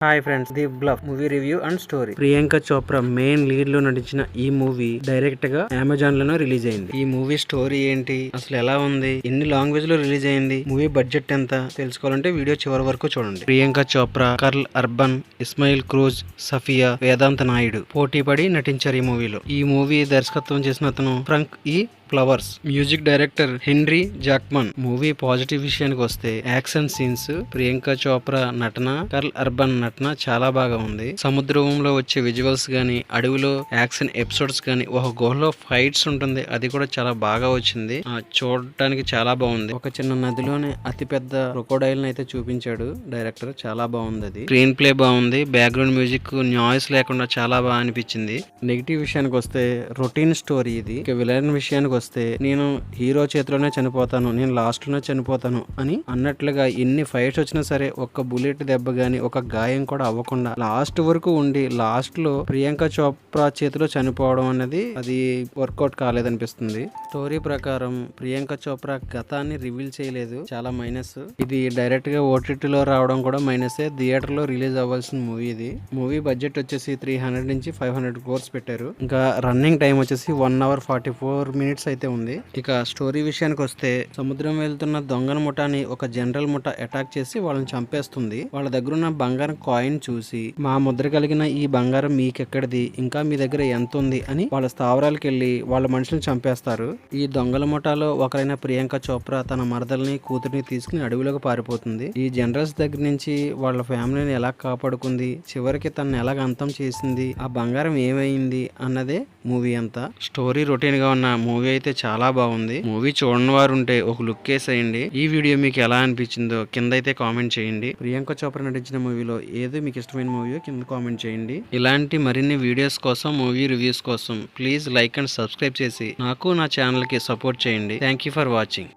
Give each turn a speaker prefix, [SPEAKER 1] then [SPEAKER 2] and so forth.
[SPEAKER 1] Hi friends, the bluff movie review and story. Priyanka Chopra main lead లో నటించిన ఈ movie direct గా అమెజాన్ లోనే రిలీజ్ అయింది. ఈ మూవీ స్టోరీ ఏంటి, అసలు ఎలా ఉంది, ఎన్ని లాంగ్వేజ్ లో రిలీజ్ అయింది, మూవీ బడ్జెట్ ఎంత తెలుసుకోవాలంటే వీడియో చివరి వరకు చూడండి. Priyanka Chopra, Karl Urban, Ismael Cruz, Safia, Vedanta Naidoo పోటీ పడి నటించారు ఈ మూవీలో. ఈ మూవీ దర్శకత్వం చేసిన అతను ఫ్రంక్ ఈ flowers. Music director henry Jackman. Movie positive విషయానికి వస్తే యాక్షన్ సీన్స్, ప్రియాంక చోప్రా నటన, కర్ల్ అర్బన్ నటన చాలా బాగా ఉంది. సముద్రంలో వచ్చే విజువల్స్ గానీ, అడవిలో యాక్షన్ ఎపిసోడ్స్ గానీ, ఒక గుహలో ఫైట్స్ ఉంటుంది, అది కూడా చాలా బాగా వచ్చింది. చూడటానికి చాలా బాగుంది. ఒక చిన్న నదిలోనే అతి పెద్ద క్రొకోడైల్ అయితే చూపించాడు డైరెక్టర్, చాలా బాగుంది. అది స్క్రీన్ ప్లే బాగుంది, బ్యాక్గ్రౌండ్ మ్యూజిక్ నాయిస్ లేకుండా చాలా బాగా అనిపించింది. నెగిటివ్ విషయానికి వస్తే రొటీన్ స్టోరీ ఇది. ఇక విలన్ విషయానికి వస్తే నేను హీరో చేతిలోనే చనిపోతాను, నేను లాస్ట్ లోనే చనిపోతాను అని అన్నట్లుగా ఎన్ని ఫైట్స్ వచ్చినా సరే ఒక్క బుల్లెట్ దెబ్బ గాని, ఒక గాయం కూడా అవ్వకుండా లాస్ట్ వరకు ఉండి లాస్ట్ లో ప్రియాంక చోప్రా చేతిలో చనిపోవడం అనేది అది వర్కౌట్ కాలేదనిపిస్తుంది. స్టోరీ ప్రకారం ప్రియాంక చోప్రా గతాన్ని రివీల్ చేయలేదు, చాలా మైనస్. ఇది డైరెక్ట్ గా ఓటీటీలో రావడం కూడా మైనసే. థియేటర్ లో రిలీజ్ అవ్వాల్సిన మూవీ ఇది. మూవీ బడ్జెట్ వచ్చేసి 300 నుంచి 500 crores పెట్టారు. ఇంకా రన్నింగ్ టైం వచ్చేసి 1 hour 44 minutes అయితే ఉంది. ఇక స్టోరీ విషయానికి వస్తే సముద్రం వెళ్తున్న దొంగల ముఠాని ఒక జనరల్ ముఠా అటాక్ చేసి వాళ్ళని చంపేస్తుంది. వాళ్ళ దగ్గర ఉన్న బంగారం కాయిన్ చూసి, మా ముద్ర కలిగిన ఈ బంగారం మీకెక్కడిది, ఇంకా మీ దగ్గర ఎంత ఉంది అని వాళ్ళ స్థావరాలకు వెళ్లి వాళ్ళ మనుషులను చంపేస్తారు. ఈ దొంగల ముఠాలో ఒకరైన ప్రియాంక చోప్రా తన మరదల్ని కూతురిని తీసుకుని అడవిలోకి పారిపోతుంది. ఈ జనరల్స్ దగ్గర నుంచి వాళ్ళ ఫ్యామిలీని ఎలా కాపాడుకుంది, చివరికి తనని ఎలాగ అంతం చేసింది, ఆ బంగారం ఏమైంది అన్నదే మూవీ అంతా. స్టోరీ రొటీన్ గా ఉన్న మూవీ అయితే చాలా బాగుంది. మూవీ చూడని వారు ఉంటే ఒక లుక్ వేసేయండి. ఈ వీడియో మీకు ఎలా అనిపించిందో కింద అయితే కామెంట్ చేయండి. ప్రియాంక చోప్రా నటించిన మూవీలో ఏదో మీకు ఇష్టమైన మూవీ కింద కామెంట్ చేయండి. ఇలాంటి మరిన్ని వీడియోస్ కోసం, మూవీ రివ్యూస్ కోసం ప్లీజ్ లైక్ అండ్ సబ్స్క్రైబ్ చేసి నాకు నా ఛానల్ కి సపోర్ట్ చేయండి. Thank you for watching.